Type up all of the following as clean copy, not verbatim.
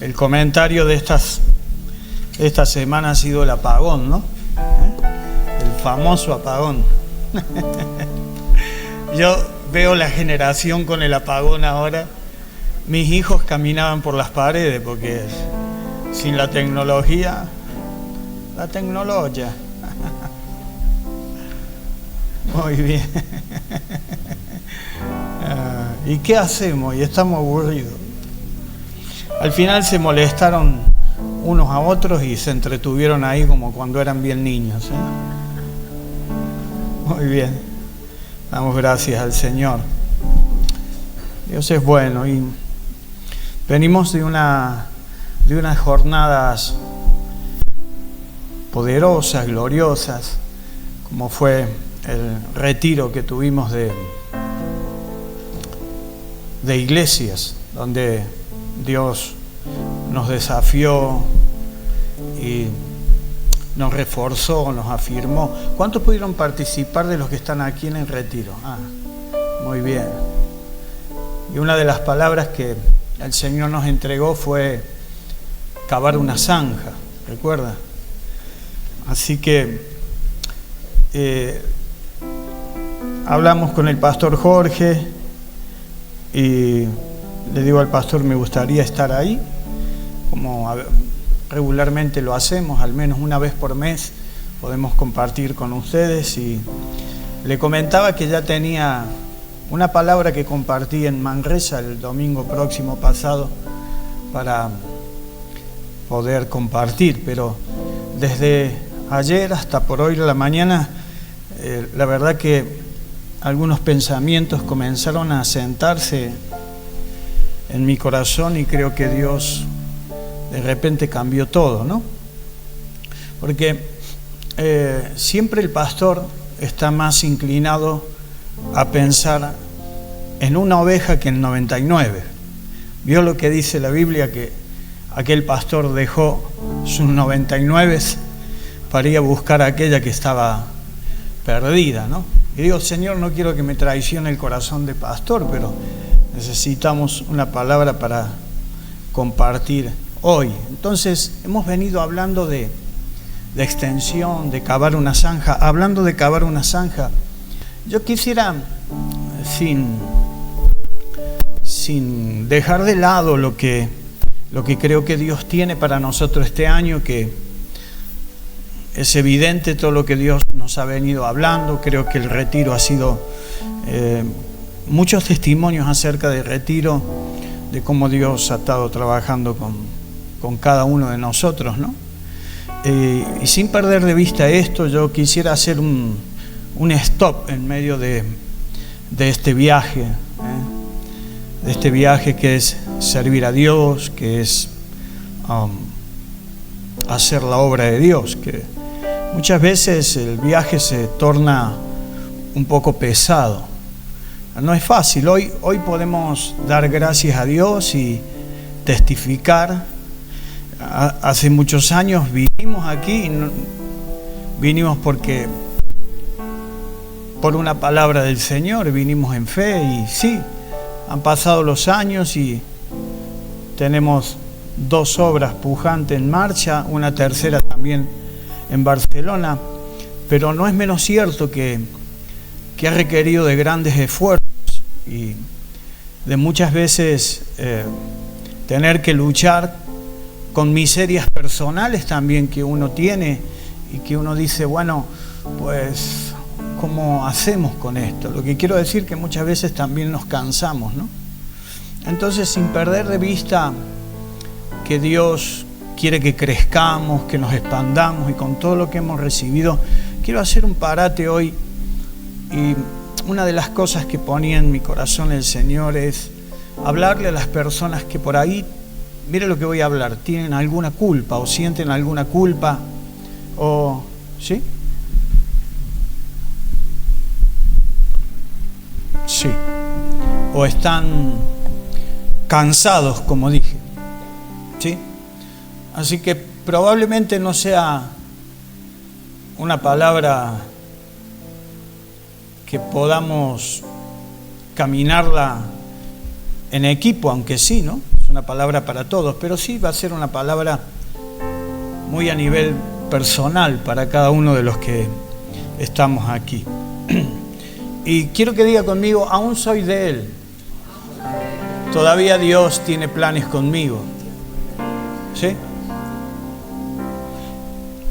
El comentario de esta semana ha sido el apagón, ¿no? El famoso apagón. Yo veo la generación con el apagón ahora. Mis hijos caminaban por las paredes porque sin la tecnología, Muy bien. ¿Y qué hacemos? Y estamos aburridos. Al final se molestaron unos a otros y se entretuvieron ahí como cuando eran bien niños, Muy bien. Damos gracias al Señor. Dios es bueno y venimos de unas jornadas poderosas, gloriosas, como fue el retiro que tuvimos de iglesias, donde Dios nos desafió y nos reforzó, nos afirmó. ¿Cuántos pudieron participar de los que están aquí en el retiro? Muy bien. Y una de las palabras que el Señor nos entregó fue cavar una zanja, ¿recuerda? Así que hablamos con el pastor Jorge y le digo al pastor, me gustaría estar ahí, como regularmente lo hacemos, al menos una vez por mes podemos compartir con ustedes. Y le comentaba que ya tenía una palabra que compartí en Manresa el domingo próximo pasado para poder compartir, pero desde ayer hasta por hoy a la mañana, la verdad que algunos pensamientos comenzaron a sentarse en mi corazón y creo que Dios de repente cambió todo, ¿no? Porque siempre el pastor está más inclinado a pensar en una oveja que en 99. ¿Vio lo que dice la Biblia? Que aquel pastor dejó sus 99 para ir a buscar a aquella que estaba perdida, ¿no? Y digo, Señor, no quiero que me traicione el corazón de pastor, pero necesitamos una palabra para compartir hoy. Entonces, hemos venido hablando de extensión, de cavar una zanja. Hablando de cavar una zanja, yo quisiera, sin dejar de lado lo que creo que Dios tiene para nosotros este año, que es evidente todo lo que Dios nos ha venido hablando. Creo que el retiro ha sido muchos testimonios acerca del retiro, de cómo Dios ha estado trabajando con cada uno de nosotros, ¿no? Y sin perder de vista esto, yo quisiera hacer un stop en medio de este viaje, de este viaje que es servir a Dios, que es hacer la obra de Dios, que muchas veces el viaje se torna un poco pesado. No es fácil. Hoy podemos dar gracias a Dios y testificar. Hace muchos años vinimos aquí, vinimos por una palabra del Señor, vinimos en fe y sí, han pasado los años y tenemos 2 obras pujantes en marcha, una tercera también en Barcelona, pero no es menos cierto que ha requerido de grandes esfuerzos y de muchas veces tener que luchar con miserias personales también que uno tiene y que uno dice, bueno, pues, ¿cómo hacemos con esto? Lo que quiero decir que muchas veces también nos cansamos, ¿no? Entonces, sin perder de vista que Dios quiere que crezcamos, que nos expandamos y con todo lo que hemos recibido, quiero hacer un parate hoy. Y una de las cosas que ponía en mi corazón el Señor es hablarle a las personas que por ahí, mire lo que voy a hablar, tienen alguna culpa o sienten alguna culpa o, ¿sí? Sí. O están cansados, como dije, ¿sí? Así que probablemente no sea una palabra que podamos caminarla en equipo, aunque sí, ¿no? Es una palabra para todos, pero sí va a ser una palabra muy a nivel personal para cada uno de los que estamos aquí. Y quiero que diga conmigo, aún soy de Él. Todavía Dios tiene planes conmigo. ¿Sí?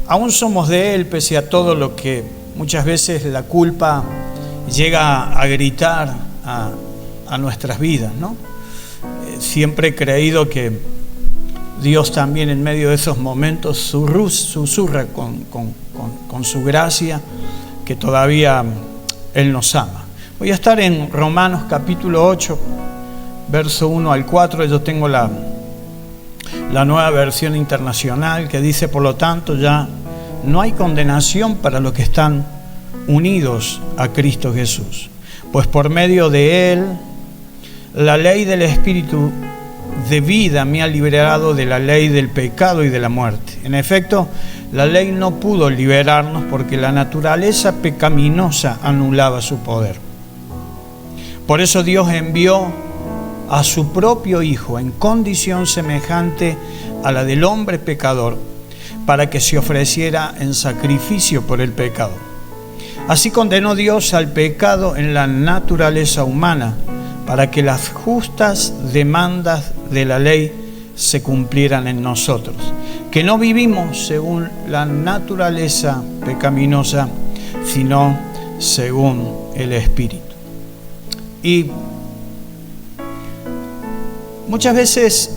Aún somos de Él, pese a todo lo que muchas veces la culpa llega a gritar a nuestras vidas, ¿no? Siempre he creído que Dios también en medio de esos momentos susurra con su gracia, que todavía Él nos ama. Voy a estar en Romanos capítulo 8, verso 1 al 4. Yo tengo la nueva versión internacional que dice: por lo tanto ya no hay condenación para los que están unidos a Cristo Jesús, pues por medio de Él la ley del Espíritu de vida me ha liberado de la ley del pecado y de la muerte. En efecto, la ley no pudo liberarnos porque la naturaleza pecaminosa anulaba su poder. Por eso Dios envió a su propio Hijo en condición semejante a la del hombre pecador, para que se ofreciera en sacrificio por el pecado. Así condenó Dios al pecado en la naturaleza humana, para que las justas demandas de la ley se cumplieran en nosotros, que no vivimos según la naturaleza pecaminosa, sino según el Espíritu. Y muchas veces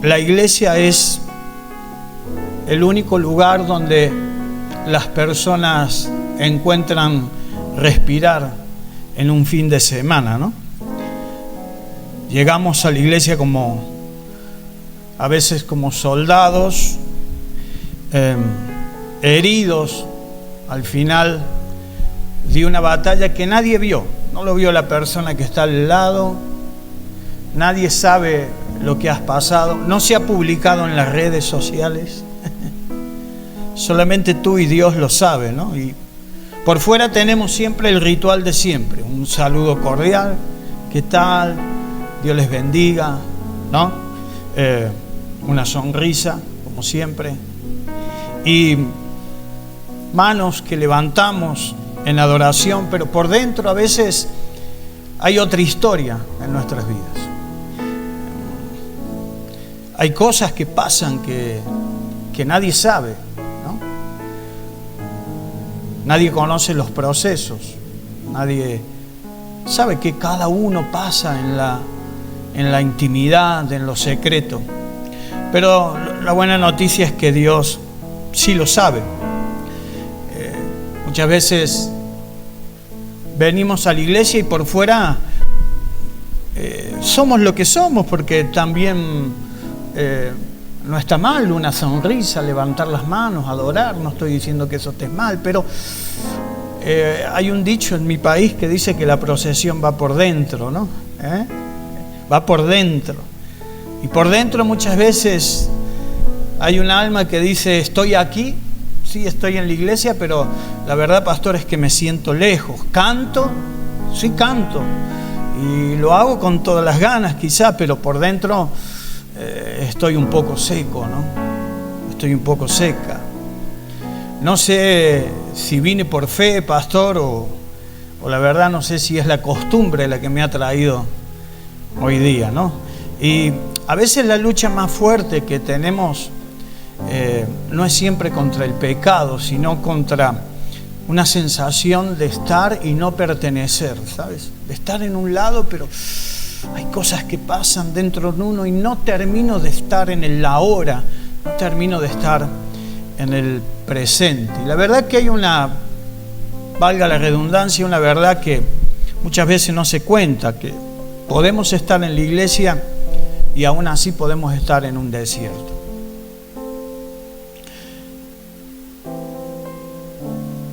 la iglesia es el único lugar donde las personas encuentran respirar en un fin de semana, ¿no? Llegamos a la iglesia a veces como soldados, heridos al final de una batalla que nadie vio. No lo vio la persona que está al lado, nadie sabe lo que has pasado, no se ha publicado en las redes sociales. Solamente tú y Dios lo saben, ¿no? Y por fuera tenemos siempre el ritual de siempre, un saludo cordial, ¿qué tal? Dios les bendiga, ¿no? Una sonrisa, como siempre, y manos que levantamos en adoración, pero por dentro a veces hay otra historia en nuestras vidas. Hay cosas que pasan que nadie sabe, ¿no? Nadie conoce los procesos, nadie sabe que cada uno pasa en la intimidad, en lo secreto. Pero la buena noticia es que Dios sí lo sabe. Muchas veces venimos a la iglesia y por fuera somos lo que somos, porque también no está mal una sonrisa, levantar las manos, adorar. No estoy diciendo que eso esté mal, pero hay un dicho en mi país que dice que la procesión va por dentro, ¿no? Va por dentro. Y por dentro muchas veces hay un alma que dice: estoy aquí, sí, estoy en la iglesia, pero la verdad, pastor, es que me siento lejos. Canto, sí canto, y lo hago con todas las ganas quizá, pero por dentro estoy un poco seco, ¿no? Estoy un poco seca. No sé si vine por fe, pastor, o la verdad no sé si es la costumbre la que me ha traído hoy día, ¿no? Y a veces la lucha más fuerte que tenemos no es siempre contra el pecado, sino contra una sensación de estar y no pertenecer, ¿sabes? De estar en un lado, pero hay cosas que pasan dentro de uno y no termino de estar en el ahora, no termino de estar en el presente. Y la verdad que hay valga la redundancia, una verdad que muchas veces no se cuenta, que podemos estar en la iglesia y aún así podemos estar en un desierto.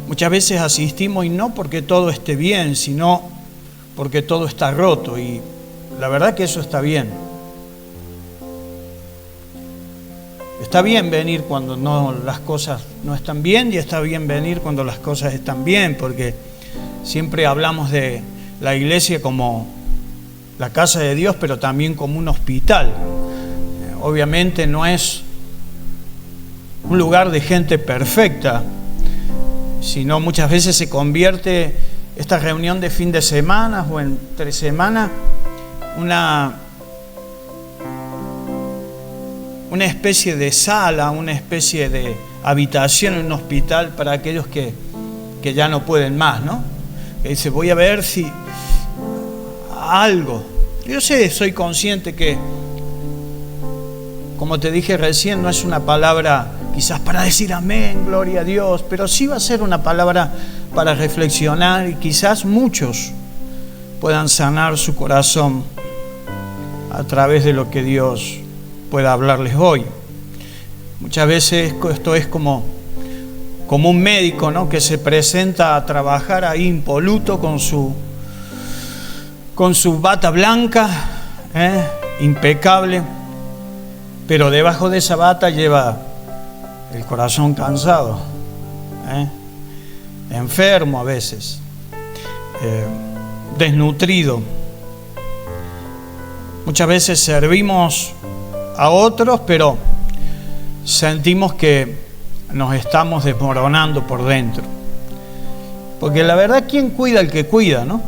Muchas veces asistimos y no porque todo esté bien, sino porque todo está roto, y la verdad que eso está bien. Está bien venir cuando las cosas no están bien, y está bien venir cuando las cosas están bien, porque siempre hablamos de la iglesia como la casa de Dios, pero también como un hospital. Obviamente no es un lugar de gente perfecta, sino muchas veces se convierte esta reunión de fin de semana o entre semana una especie de sala, una especie de habitación en un hospital para aquellos que ya no pueden más, ¿no? Que dice, voy a ver si algo. Yo sé, soy consciente que, como te dije recién, no es una palabra quizás para decir amén, gloria a Dios, pero sí va a ser una palabra para reflexionar y quizás muchos puedan sanar su corazón a través de lo que Dios pueda hablarles hoy. Muchas veces esto es como un médico, ¿no?, que se presenta a trabajar ahí impoluto con su bata blanca, impecable, pero debajo de esa bata lleva el corazón cansado, enfermo a veces, desnutrido. Muchas veces servimos a otros, pero sentimos que nos estamos desmoronando por dentro. Porque la verdad, ¿quién cuida al que cuida, no?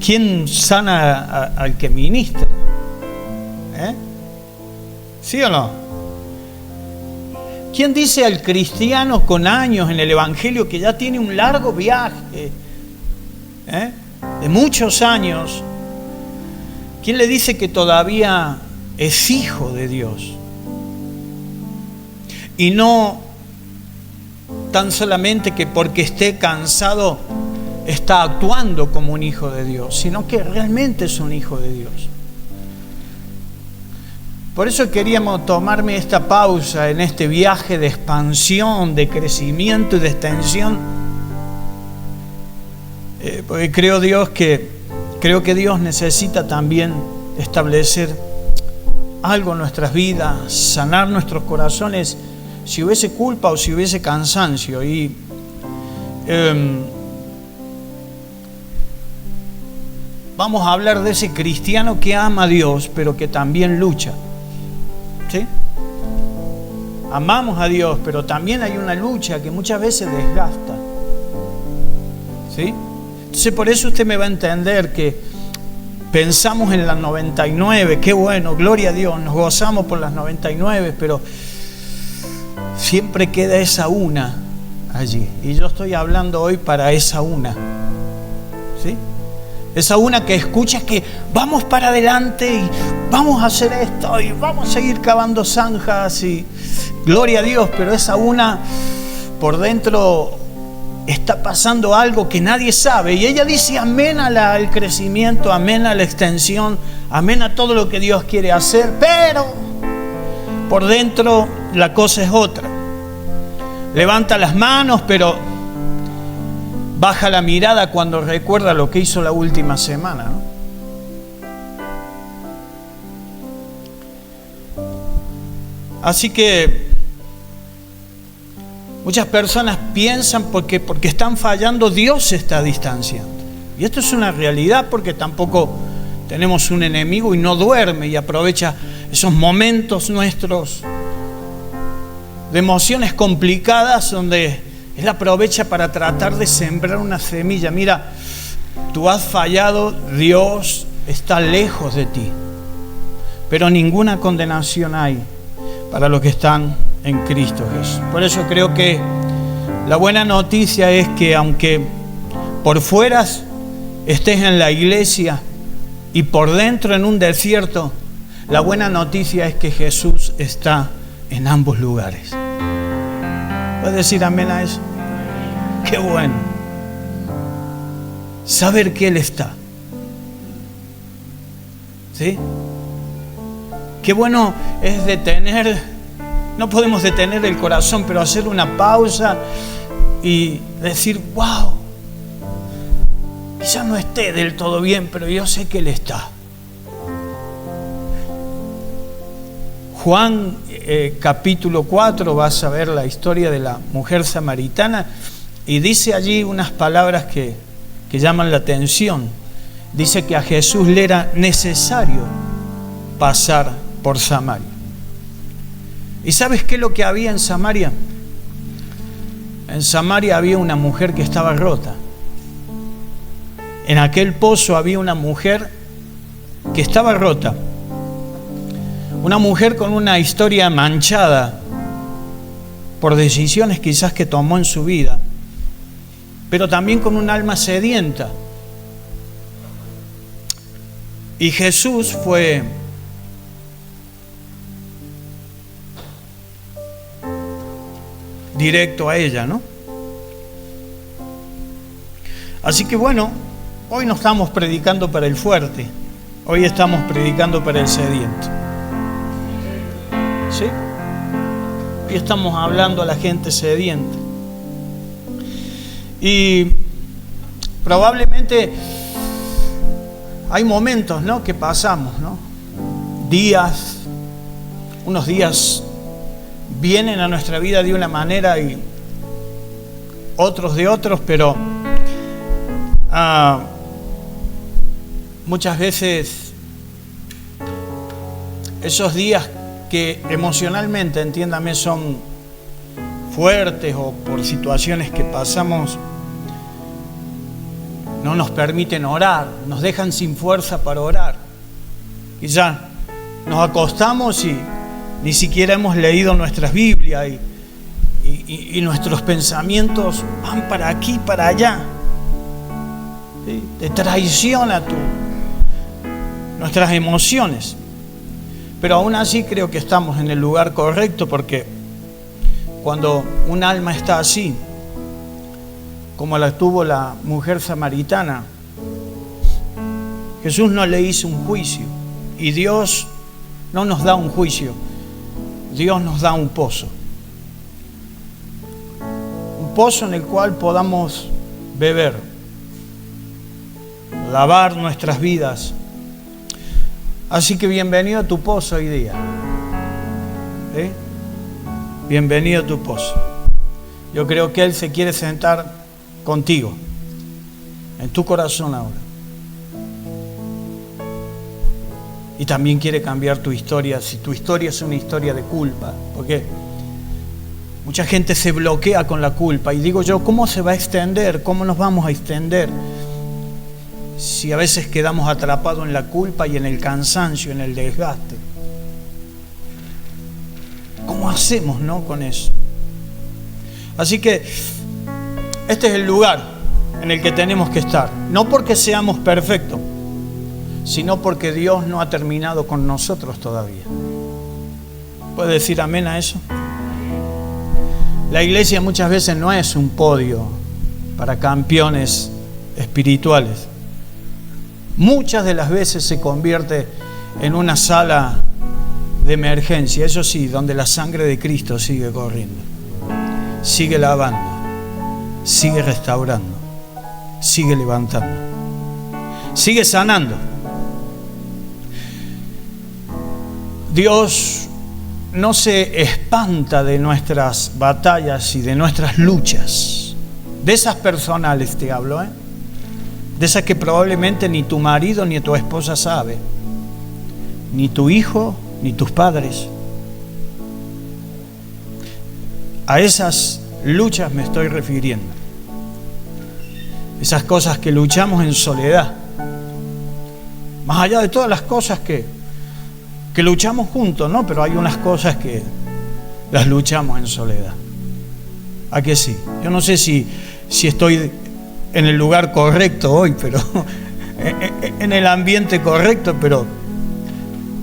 ¿Quién sana al que ministra? ¿Sí o no? ¿Quién dice al cristiano con años en el Evangelio que ya tiene un largo viaje, de muchos años? ¿Quién le dice que todavía es hijo de Dios? Y no tan solamente que porque esté cansado está actuando como un hijo de Dios, sino que realmente es un hijo de Dios. Por eso queríamos tomarme esta pausa en este viaje de expansión, de crecimiento y de extensión, porque creo que Dios necesita también establecer algo en nuestras vidas, sanar nuestros corazones, si hubiese culpa o si hubiese cansancio. Y vamos a hablar de ese cristiano que ama a Dios, pero que también lucha. ¿Sí? Amamos a Dios, pero también hay una lucha que muchas veces desgasta. ¿Sí? Entonces, por eso usted me va a entender que pensamos en las 99, qué bueno, gloria a Dios, nos gozamos por las 99, pero siempre queda esa una allí. Y yo estoy hablando hoy para esa una. ¿Sí? Esa una que escucha que vamos para adelante y vamos a hacer esto y vamos a seguir cavando zanjas y gloria a Dios, pero esa una por dentro está pasando algo que nadie sabe y ella dice amén al crecimiento, amén a la extensión, amén a todo lo que Dios quiere hacer, pero por dentro la cosa es otra. Levanta las manos, pero baja la mirada cuando recuerda lo que hizo la última semana, ¿no? Así que muchas personas piensan porque están fallando, Dios se está distanciando. Y esto es una realidad, porque tampoco tenemos un enemigo y no duerme y aprovecha esos momentos nuestros de emociones complicadas donde Él aprovecha para tratar de sembrar una semilla. Mira, tú has fallado, Dios está lejos de ti, pero ninguna condenación hay para los que están en Cristo Jesús. Por eso creo que la buena noticia es que aunque por fuera estés en la iglesia y por dentro en un desierto, la buena noticia es que Jesús está en ambos lugares. ¿Puedes decir amén a eso? Qué bueno saber que Él está. ¿Sí? Qué bueno es detener, no podemos detener el corazón, pero hacer una pausa y decir, wow, quizás no esté del todo bien, pero yo sé que Él está. Juan capítulo 4, vas a ver la historia de la mujer samaritana y dice allí unas palabras que llaman la atención. dice que a Jesús le era necesario pasar por Samaria. ¿Y sabes qué es lo que había en Samaria? En Samaria había una mujer que estaba rota. En aquel pozo había una mujer que estaba rota. Una mujer con una historia manchada por decisiones quizás que tomó en su vida, pero también con un alma sedienta. Y Jesús fue directo a ella, ¿no? Así que bueno, hoy no estamos predicando para el fuerte, hoy estamos predicando para el sediento. ¿Sí? Hoy estamos hablando a la gente sedienta. Y probablemente hay momentos, ¿no?, que pasamos, ¿no? Días, unos días vienen a nuestra vida de una manera y otros de otros, pero muchas veces esos días que emocionalmente, entiéndame, son fuertes o por situaciones que pasamos, no nos permiten orar, nos dejan sin fuerza para orar. Y ya nos acostamos y ni siquiera hemos leído nuestras Biblias y nuestros pensamientos van para aquí, para allá. ¿Sí? Te traiciona nuestras emociones. Pero aún así creo que estamos en el lugar correcto, porque cuando un alma está así, como la tuvo la mujer samaritana, Jesús no le hizo un juicio, y Dios no nos da un juicio, Dios nos da un pozo en el cual podamos beber, lavar nuestras vidas. Así que bienvenido a tu pozo hoy día. Bienvenido a tu pozo. Yo creo que Él se quiere sentar contigo, en tu corazón ahora. Y también quiere cambiar tu historia, si tu historia es una historia de culpa. Porque mucha gente se bloquea con la culpa. Y digo yo, ¿cómo se va a extender? ¿Cómo nos vamos a extender? Si a veces quedamos atrapados en la culpa y en el cansancio, en el desgaste. ¿Cómo hacemos, no, con eso? Así que este es el lugar en el que tenemos que estar. No porque seamos perfectos, sino porque Dios no ha terminado con nosotros todavía. ¿Puede decir amén a eso? La iglesia muchas veces no es un podio para campeones espirituales. Muchas de las veces se convierte en una sala de emergencia, eso sí, donde la sangre de Cristo sigue corriendo, sigue lavando, sigue restaurando, sigue levantando, sigue sanando. Dios no se espanta de nuestras batallas y de nuestras luchas, de esas personales te hablo, de esas que probablemente ni tu marido ni tu esposa sabe, ni tu hijo ni tus padres. A esas luchas me estoy refiriendo. Esas cosas que luchamos en soledad. Más allá de todas las cosas que luchamos juntos, ¿no? Pero hay unas cosas que las luchamos en soledad. ¿A que sí? Yo no sé si estoy en el lugar correcto hoy, pero en el ambiente correcto, pero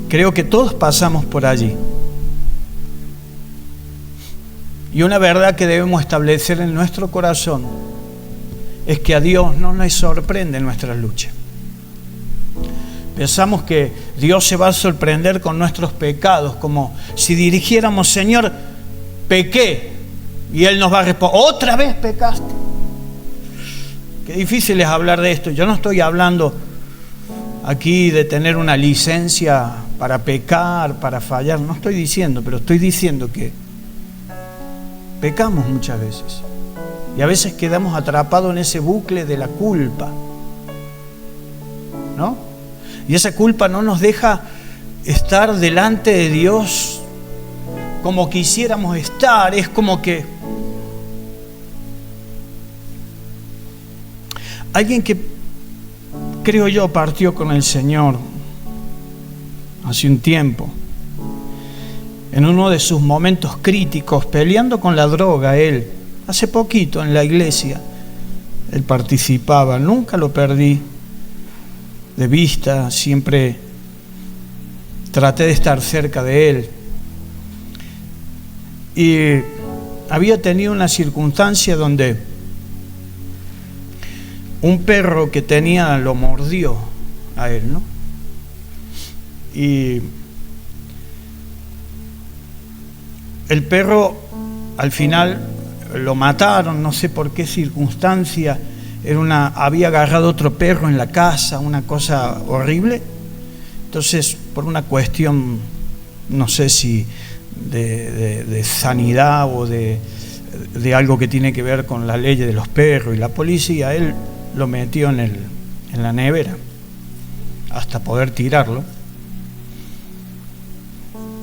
creo que todos pasamos por allí. Y una verdad que debemos establecer en nuestro corazón es que a Dios no nos sorprende nuestra lucha. Pensamos que Dios se va a sorprender con nuestros pecados, como si dirigiéramos, Señor, pequé, y Él nos va a responder, ¿otra vez pecaste? Qué difícil es hablar de esto. Yo no estoy hablando aquí de tener una licencia para pecar, para fallar, no estoy diciendo, pero estoy diciendo que pecamos muchas veces y a veces quedamos atrapados en ese bucle de la culpa. ¿no? Y esa culpa no nos deja estar delante de Dios como quisiéramos estar. Es como que alguien que, creo yo, partió con el Señor hace un tiempo, en uno de sus momentos críticos, peleando con la droga. Él, hace poquito en la iglesia, él participaba, nunca lo perdí de vista, siempre traté de estar cerca de él. Y había tenido una circunstancia donde un perro que tenía lo mordió a él, ¿no? Y el perro al final lo mataron, no sé por qué circunstancia. Había agarrado otro perro en la casa, una cosa horrible. Entonces, por una cuestión, no sé si de sanidad o de algo que tiene que ver con la ley de los perros y la policía, él lo metió en la nevera hasta poder tirarlo.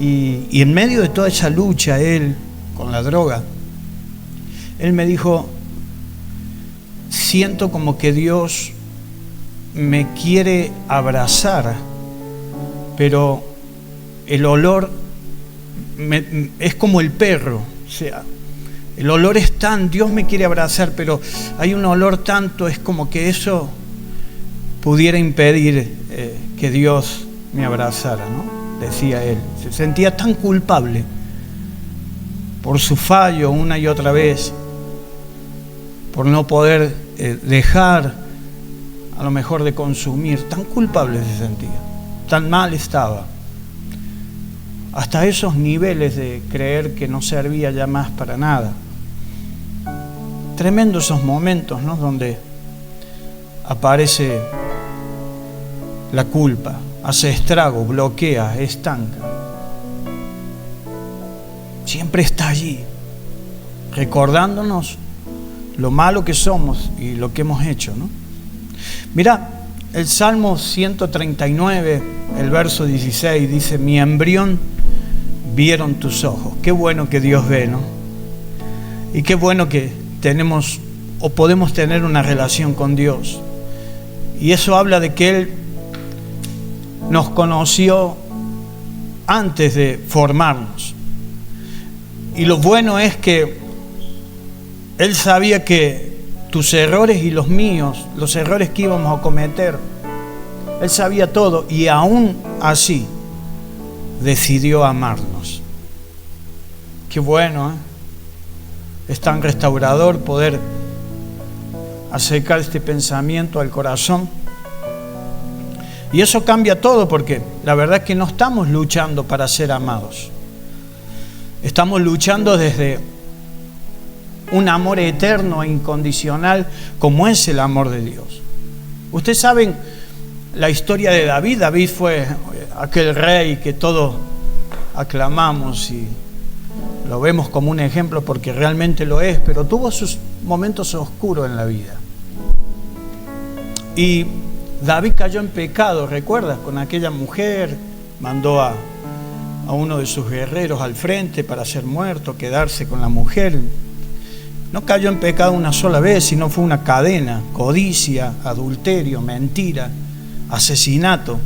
Y en medio de toda esa lucha, él con la droga, él me dijo: siento como que Dios me quiere abrazar, pero el olor es como el perro. O sea, el olor es tan, Dios me quiere abrazar, pero hay un olor tanto, es como que eso pudiera impedir que Dios me abrazara, ¿no? Decía él. Se sentía tan culpable por su fallo una y otra vez, por no poder dejar a lo mejor de consumir. Tan culpable se sentía, tan mal estaba, hasta esos niveles de creer que no servía ya más para nada. Tremendos esos momentos, ¿no?, donde aparece la culpa, hace estrago, bloquea, estanca. Siempre está allí, recordándonos lo malo que somos y lo que hemos hecho, ¿no? Mira, el Salmo 139, el verso 16, dice: mi embrión vieron tus ojos. Qué bueno que Dios ve, ¿no? Y qué bueno que tenemos o podemos tener una relación con Dios. Y eso habla de que Él nos conoció antes de formarnos. Y lo bueno es que Él sabía que tus errores y los míos, los errores que íbamos a cometer, Él sabía todo, y aún así decidió amarnos. Qué bueno, ¿eh? Es tan restaurador poder acercar este pensamiento al corazón. Y eso cambia todo, porque la verdad es que no estamos luchando para ser amados. Estamos luchando desde un amor eterno e incondicional como es el amor de Dios. Ustedes saben la historia de David. David fue aquel rey que todos aclamamos y lo vemos como un ejemplo porque realmente lo es, pero tuvo sus momentos oscuros en la vida. Y David cayó en pecado, ¿recuerdas? Con aquella mujer, mandó a uno de sus guerreros al frente para ser muerto, quedarse con la mujer. No cayó en pecado una sola vez, sino fue una cadena: codicia, adulterio, mentira, asesinato.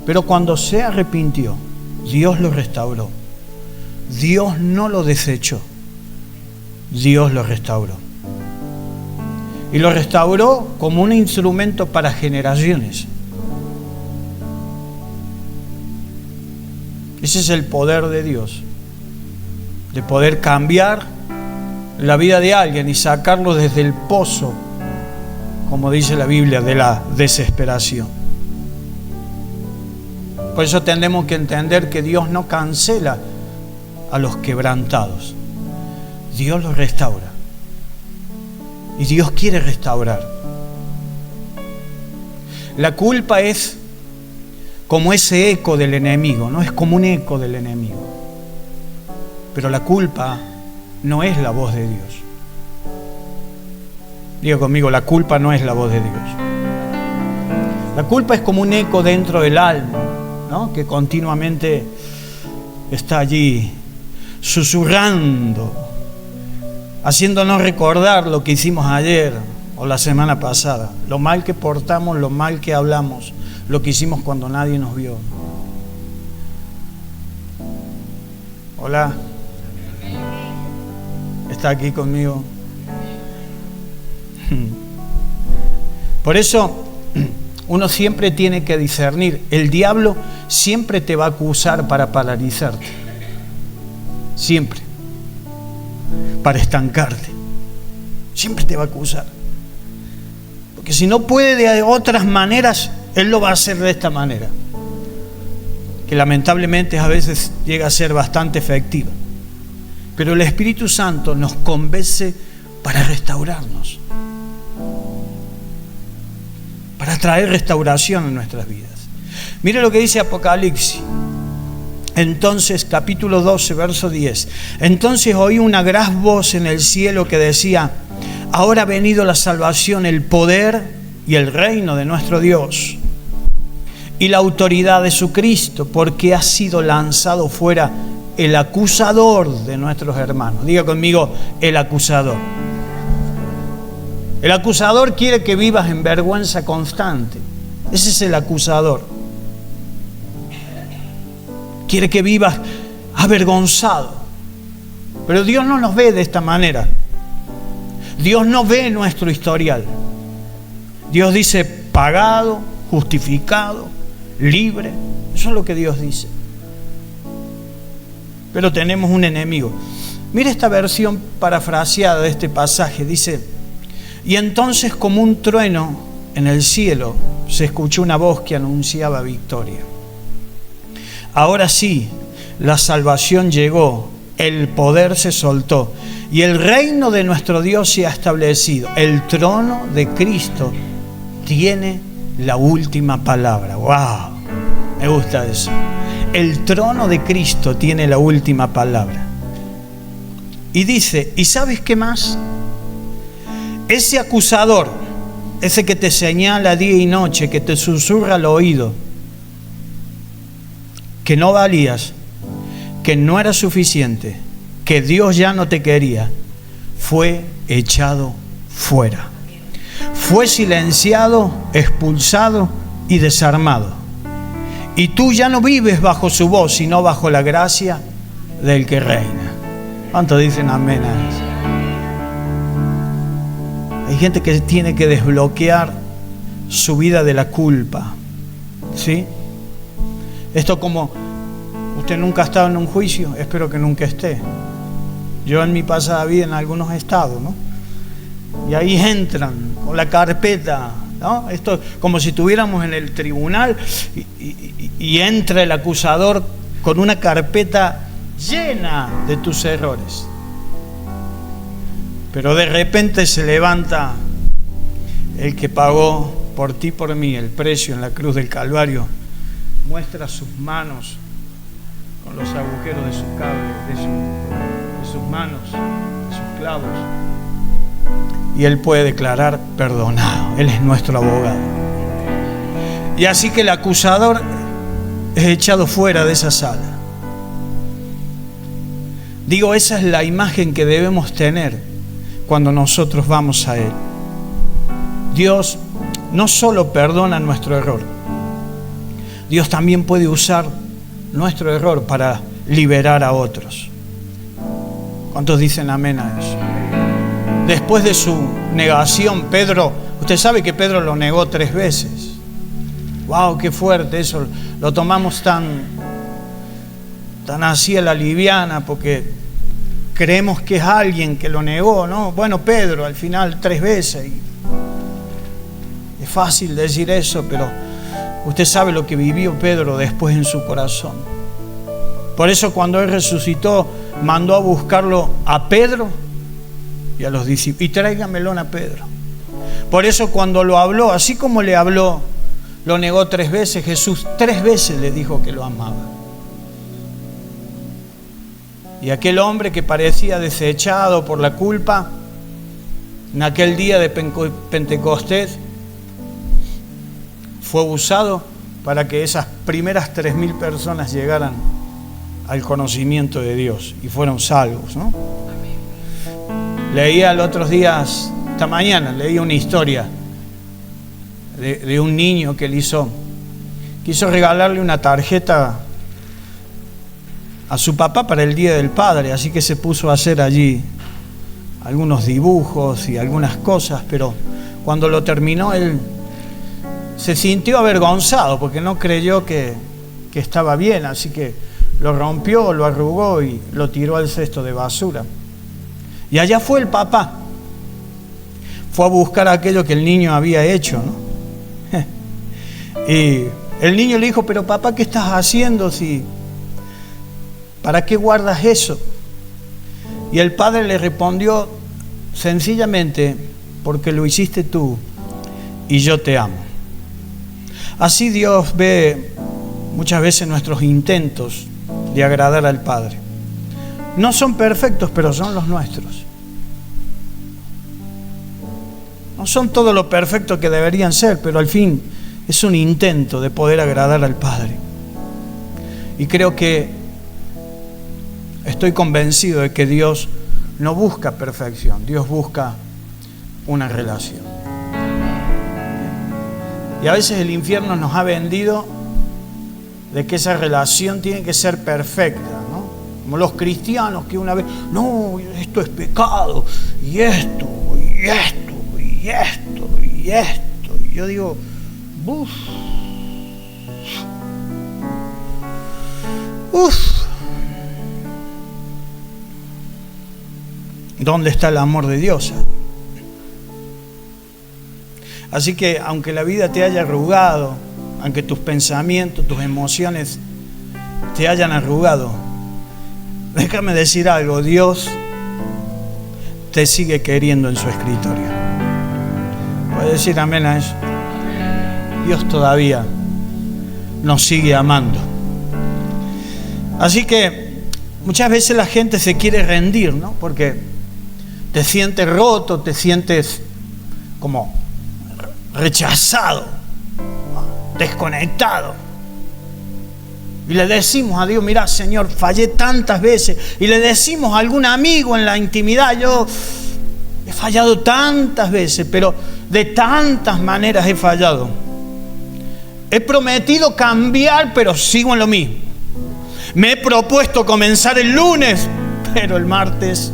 Pero cuando se arrepintió, Dios lo restauró. Dios no lo desechó, Dios lo restauró. Y lo restauró como un instrumento para generaciones. Ese es el poder de Dios, de poder cambiar la vida de alguien y sacarlo desde el pozo, como dice la Biblia, de la desesperación. Por eso tenemos que entender que Dios no cancela a los quebrantados, Dios los restaura. Y Dios quiere restaurar. La culpa es como ese eco del enemigo, ¿no? Es como un eco del enemigo. Pero la culpa no es la voz de Dios. Diga conmigo: la culpa no es la voz de Dios. La culpa es como un eco dentro del alma, ¿no? Que continuamente está allí susurrando, haciéndonos recordar lo que hicimos ayer o la semana pasada, lo mal que portamos, lo mal que hablamos, lo que hicimos cuando nadie nos vio. Hola, ¿está aquí conmigo? Por eso uno siempre tiene que discernir. El diablo siempre te va a acusar para paralizarte, siempre, para estancarte, siempre te va a acusar, porque si no puede de otras maneras, él lo va a hacer de esta manera, que lamentablemente a veces llega a ser bastante efectiva. Pero el Espíritu Santo nos convence para restaurarnos, para traer restauración en nuestras vidas. Mire lo que dice Apocalipsis. Entonces, capítulo 12, verso 10. Entonces oí una gran voz en el cielo que decía: ahora ha venido la salvación, el poder y el reino de nuestro Dios y la autoridad de su Cristo, porque ha sido lanzado fuera el acusador de nuestros hermanos. Diga conmigo, el acusador. El acusador quiere que vivas en vergüenza constante. Ese es el acusador. Quiere que vivas avergonzado. Pero Dios no nos ve de esta manera. Dios no ve nuestro historial. Dios dice pagado, justificado, libre. Eso es lo que Dios dice. Pero tenemos un enemigo. Mira esta versión parafraseada de este pasaje. Dice: y entonces, como un trueno en el cielo, se escuchó una voz que anunciaba victoria. Ahora sí, la salvación llegó, el poder se soltó y el reino de nuestro Dios se ha establecido. El trono de Cristo tiene la última palabra. ¡Wow! Me gusta eso. El trono de Cristo tiene la última palabra. Y dice, ¿y sabes qué más? Ese acusador, ese que te señala día y noche, que te susurra al oído, que no valías, que no era suficiente, que Dios ya no te quería, fue echado fuera. Fue silenciado, expulsado y desarmado. Y tú ya no vives bajo su voz, sino bajo la gracia del que reina. ¿Cuántos dicen amén a eso? Hay gente que tiene que desbloquear su vida de la culpa, ¿sí? Esto, como usted nunca ha estado en un juicio, espero que nunca esté. Yo en mi pasada vida en algunos estados, ¿no? Y ahí entran con la carpeta, ¿no? Esto como si estuviéramos en el tribunal y entra el acusador con una carpeta llena de tus errores. Pero de repente se levanta el que pagó por ti, por mí, el precio en la cruz del Calvario, muestra sus manos con los agujeros de sus cables, de sus manos, de sus clavos, y Él puede declarar perdonado. Él es nuestro abogado. Y así que el acusador es echado fuera de esa sala. Digo, esa es la imagen que debemos tener cuando nosotros vamos a Él. Dios no solo perdona nuestro error, Dios también puede usar nuestro error para liberar a otros. ¿Cuántos dicen amén a eso? Después de su negación, Pedro, usted sabe que Pedro lo negó 3 veces. ¡Wow! ¡Qué fuerte eso! Lo tomamos tan así a la liviana porque creemos que es alguien que lo negó, ¿no? Bueno, Pedro, al final 3 veces. Es fácil decir eso, pero usted sabe lo que vivió Pedro después en su corazón. Por eso cuando Él resucitó, mandó a buscarlo a Pedro y a los discípulos. Y tráigamelo a Pedro. Por eso cuando lo habló, así como le habló, lo negó 3 veces. Jesús 3 veces le dijo que lo amaba. Y aquel hombre que parecía desechado por la culpa, en aquel día de Pentecostés, fue usado para que esas primeras 3.000 personas llegaran al conocimiento de Dios y fueron salvos, ¿no? Leía los otros días, esta mañana, leí una historia de un niño que quiso regalarle una tarjeta a su papá para el Día del Padre, así que se puso a hacer allí algunos dibujos y algunas cosas, pero cuando lo terminó él se sintió avergonzado porque no creyó que estaba bien, así que lo rompió, lo arrugó y lo tiró al cesto de basura. Y allá fue el papá, fue a buscar aquello que el niño había hecho, ¿no? Y el niño le dijo, pero papá, ¿qué estás haciendo? ¿Para qué guardas eso? Y el padre le respondió sencillamente, porque lo hiciste tú y yo te amo. Así Dios ve muchas veces nuestros intentos de agradar al Padre. No son perfectos, pero son los nuestros. No son todo lo perfecto que deberían ser, pero al fin es un intento de poder agradar al Padre. Y creo que estoy convencido de que Dios no busca perfección, Dios busca una relación. Y a veces el infierno nos ha vendido de que esa relación tiene que ser perfecta, ¿no? Como los cristianos que una vez, no, esto es pecado, y esto, y esto, y esto, y esto. Y yo digo, uff. ¿Dónde está el amor de Dios? Así que aunque la vida te haya arrugado, aunque tus pensamientos, tus emociones te hayan arrugado, déjame decir algo, Dios te sigue queriendo en su escritorio. ¿Puedes decir amén a eso? Dios todavía nos sigue amando. Así que muchas veces la gente se quiere rendir, ¿no? Porque te sientes roto, te sientes como rechazado, desconectado. Y le decimos a Dios, mira, Señor, fallé tantas veces. Y le decimos a algún amigo en la intimidad, yo he fallado tantas veces, pero de tantas maneras he fallado. He prometido cambiar, pero sigo en lo mismo. Me he propuesto comenzar el lunes, pero el martes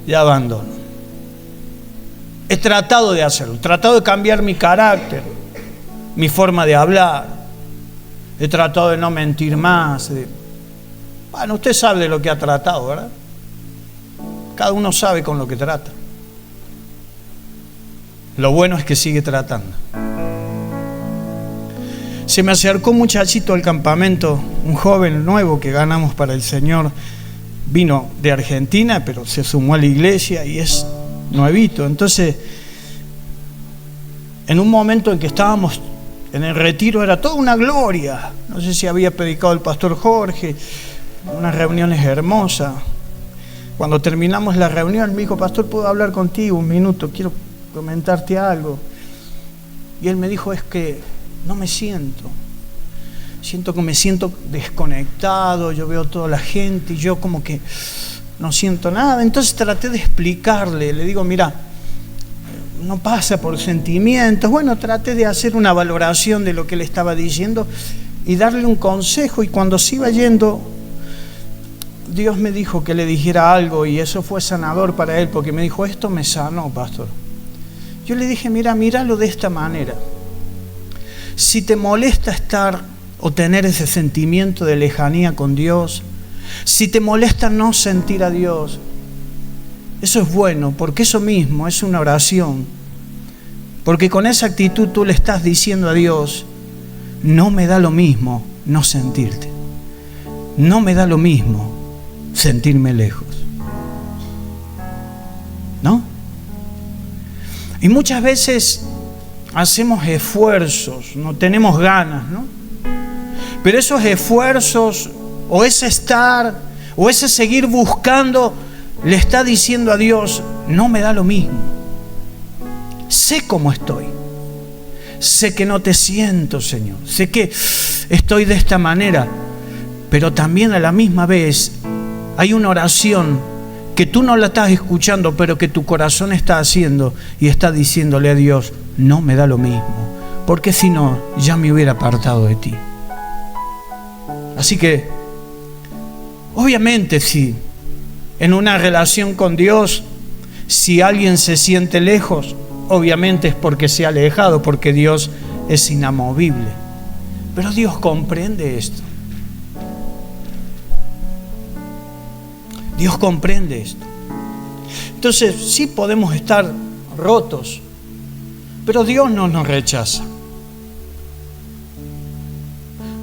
ya abandono. He tratado de hacerlo, he tratado de cambiar mi carácter, mi forma de hablar. He tratado de no mentir más. Bueno, usted sabe de lo que ha tratado, ¿verdad? Cada uno sabe con lo que trata. Lo bueno es que sigue tratando. Se me acercó un muchachito al campamento, un joven nuevo que ganamos para el Señor. Vino de Argentina, pero se sumó a la iglesia y es nuevito. Entonces, en un momento en que estábamos en el retiro, era toda una gloria. No sé si había predicado el pastor Jorge, unas reuniones hermosas. Cuando terminamos la reunión, me dijo, pastor, ¿puedo hablar contigo un minuto? Quiero comentarte algo. Y él me dijo, es que no me siento que me siento desconectado, yo veo toda la gente y yo como que no siento nada. Entonces traté de explicarle, le digo, mira, no pasa por sentimientos. Bueno, traté de hacer una valoración de lo que le estaba diciendo y darle un consejo, y cuando se iba yendo, Dios me dijo que le dijera algo, y eso fue sanador para él, porque me dijo, esto me sanó, pastor. Yo le dije, míralo de esta manera. Si te molesta estar o tener ese sentimiento de lejanía con Dios, si te molesta no sentir a Dios, eso es bueno, porque eso mismo es una oración. Porque con esa actitud tú le estás diciendo a Dios, no me da lo mismo no sentirte. No me da lo mismo sentirme lejos. ¿No? Y muchas veces hacemos esfuerzos, no tenemos ganas, ¿no? Pero esos esfuerzos, o ese estar, o ese seguir buscando, le está diciendo a Dios, no me da lo mismo. Sé cómo estoy. sé que no te siento, Señor. Sé que estoy de esta manera. Pero también a la misma vez hay una oración que tú no la estás escuchando, pero que tu corazón está haciendo y está diciéndole a Dios, no me da lo mismo, porque si no, ya me hubiera apartado de ti. Así que, obviamente, si en una relación con Dios, si alguien se siente lejos, obviamente es porque se ha alejado, porque Dios es inamovible. Pero Dios comprende esto. Dios comprende esto. Entonces, sí podemos estar rotos, pero Dios no nos rechaza.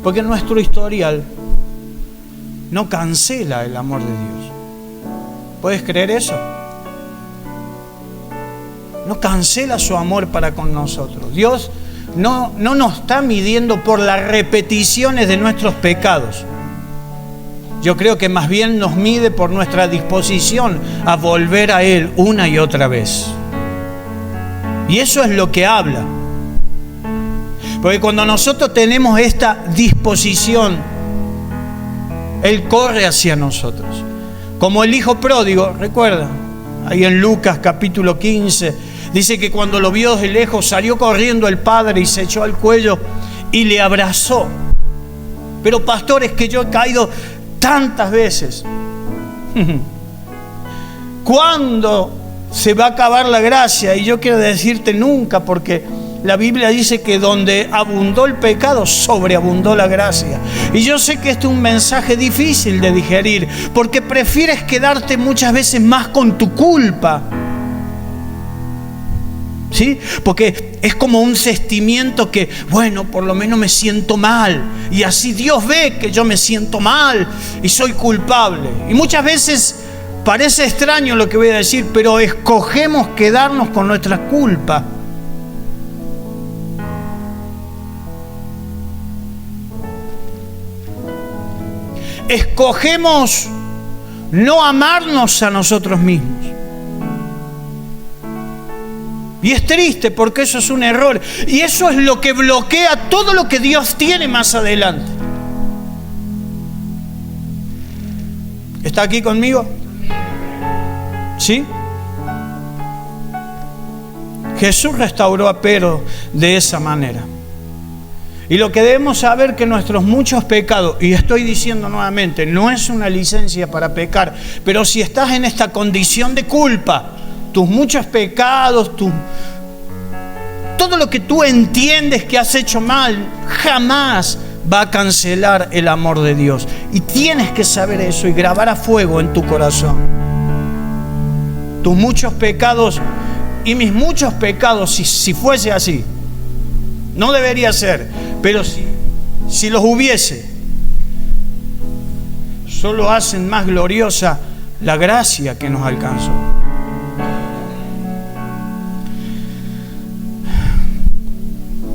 Porque nuestro historial no cancela el amor de Dios. ¿Puedes creer eso? No cancela su amor para con nosotros. Dios no nos está midiendo por las repeticiones de nuestros pecados. Yo creo que más bien nos mide por nuestra disposición a volver a Él una y otra vez. Y eso es lo que habla. Porque cuando nosotros tenemos esta disposición, Él corre hacia nosotros. Como el hijo pródigo, recuerda, ahí en Lucas capítulo 15, dice que cuando lo vio de lejos salió corriendo el padre y se echó al cuello y le abrazó. Pero pastores, que yo he caído tantas veces. ¿Cuándo se va a acabar la gracia? Y yo quiero decirte nunca, porque la Biblia dice que donde abundó el pecado, sobreabundó la gracia. Y yo sé que este es un mensaje difícil de digerir, porque prefieres quedarte muchas veces más con tu culpa. ¿Sí? Porque es como un sentimiento que, bueno, por lo menos me siento mal. Y así Dios ve que yo me siento mal y soy culpable. Y muchas veces parece extraño lo que voy a decir, pero escogemos quedarnos con nuestra culpa. Escogemos no amarnos a nosotros mismos. Y es triste, porque eso es un error. Y eso es lo que bloquea todo lo que Dios tiene más adelante. ¿Está aquí conmigo? ¿Sí? Jesús restauró a Pedro de esa manera. Y lo que debemos saber, que nuestros muchos pecados, y estoy diciendo nuevamente, no es una licencia para pecar, pero si estás en esta condición de culpa, tus muchos pecados, todo lo que tú entiendes que has hecho mal, jamás va a cancelar el amor de Dios. Y tienes que saber eso y grabar a fuego en tu corazón. Tus muchos pecados y mis muchos pecados, si fuese así, no debería ser, pero si los hubiese, solo hacen más gloriosa la gracia que nos alcanzó.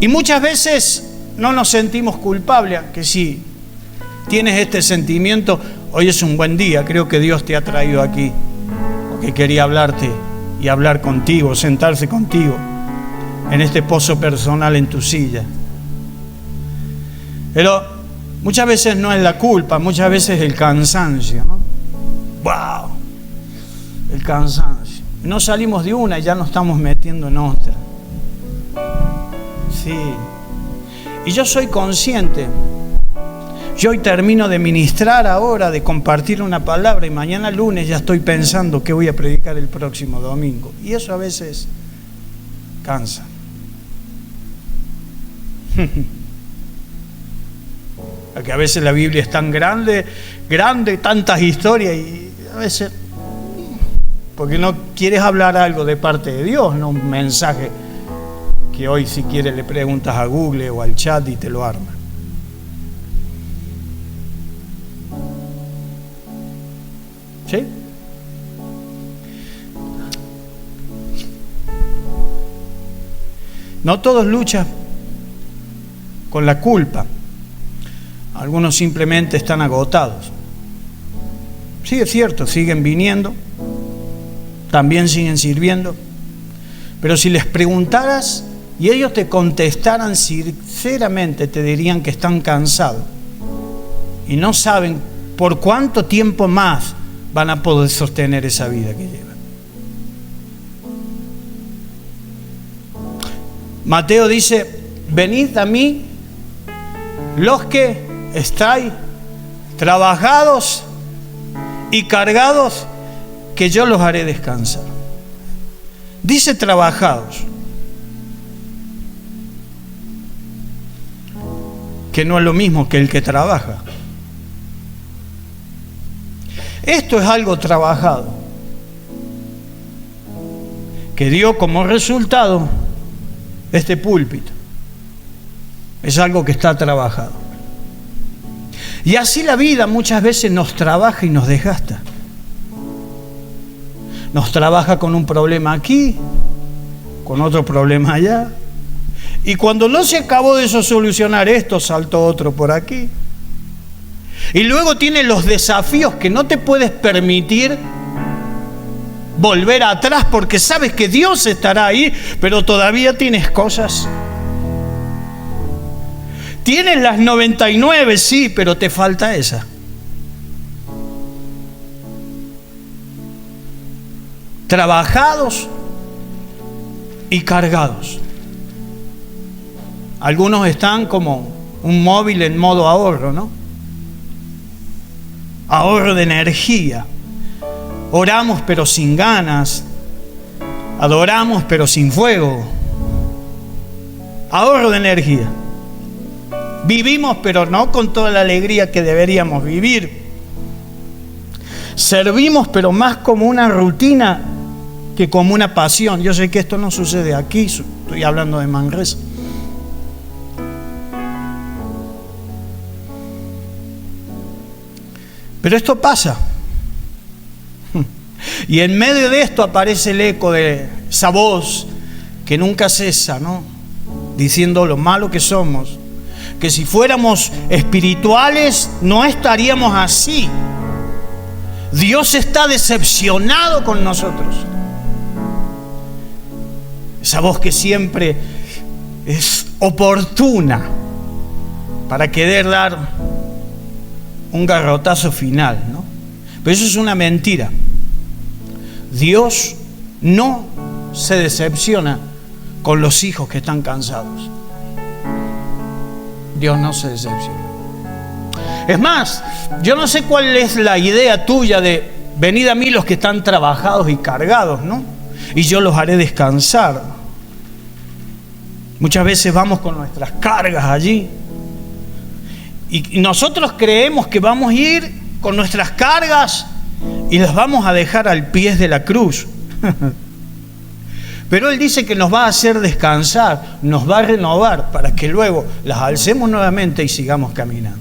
Y muchas veces no nos sentimos culpables, que si tienes este sentimiento, hoy es un buen día, creo que Dios te ha traído aquí, porque quería hablarte y hablar contigo, sentarse contigo en este pozo personal en tu silla. Pero muchas veces no es la culpa, muchas veces es el cansancio, ¿no? ¡Wow! El cansancio. No salimos de una y ya nos estamos metiendo en otra. Sí. Y yo soy consciente. Yo hoy termino de ministrar ahora, de compartir una palabra, y mañana lunes ya estoy pensando qué voy a predicar el próximo domingo. Y eso a veces cansa. Porque a veces la Biblia es tan grande, tantas historias, y a veces, porque no quieres hablar algo de parte de Dios, no un mensaje que hoy, si quieres, le preguntas a Google o al chat y te lo arma. ¿Sí? No todos luchan con la culpa. Algunos simplemente están agotados. Sí, es cierto, siguen viniendo, también siguen sirviendo. Pero si les preguntaras y ellos te contestaran sinceramente, te dirían que están cansados y no saben por cuánto tiempo más van a poder sostener esa vida que llevan. Mateo dice: venid a mí los que estáis trabajados y cargados, que yo los haré descansar. Dice trabajados, que no es lo mismo que el que trabaja. Esto es algo trabajado, que dio como resultado este púlpito. Es algo que está trabajado. Y así la vida muchas veces nos trabaja y nos desgasta. Nos trabaja con un problema aquí, con otro problema allá. Y cuando no se acabó de solucionar esto, saltó otro por aquí. Y luego tiene los desafíos que no te puedes permitir volver atrás porque sabes que Dios estará ahí, pero todavía tienes cosas. Tienes las 99, sí, pero te falta esa. Trabajados y cargados. Algunos están como un móvil en modo ahorro, ¿no? Ahorro de energía. Oramos pero sin ganas. Adoramos pero sin fuego. Ahorro de energía. Vivimos pero no con toda la alegría que deberíamos vivir. Servimos pero más como una rutina que como una pasión. Yo sé que esto no sucede aquí, estoy hablando de Manresa. Pero esto pasa. Y en medio de esto aparece el eco de esa voz que nunca cesa, ¿no? Diciendo lo malo que somos. Que si fuéramos espirituales no estaríamos así. Dios está decepcionado con nosotros. Esa voz que siempre es oportuna para querer dar un garrotazo final, ¿no? Pero eso es una mentira. Dios no se decepciona con los hijos que están cansados. Dios no se decepciona. Es más, yo no sé cuál es la idea tuya de venid a mí los que están trabajados y cargados, ¿no? Y yo los haré descansar. Muchas veces vamos con nuestras cargas allí. Y nosotros creemos que vamos a ir con nuestras cargas y las vamos a dejar al pie de la cruz. Pero Él dice que nos va a hacer descansar, nos va a renovar para que luego las alcemos nuevamente y sigamos caminando.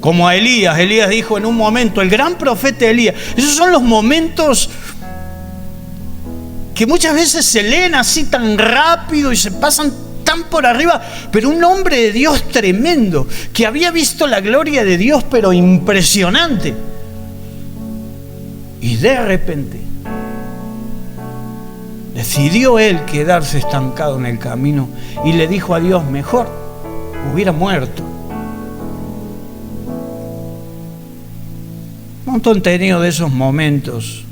Como a Elías dijo en un momento, el gran profeta Elías, esos son los momentos que muchas veces se leen así tan rápido y se pasan tan por arriba, pero un hombre de Dios tremendo, que había visto la gloria de Dios, pero impresionante. Y de repente decidió él quedarse estancado en el camino y le dijo a Dios, mejor hubiera muerto. Un montón tenido de esos momentos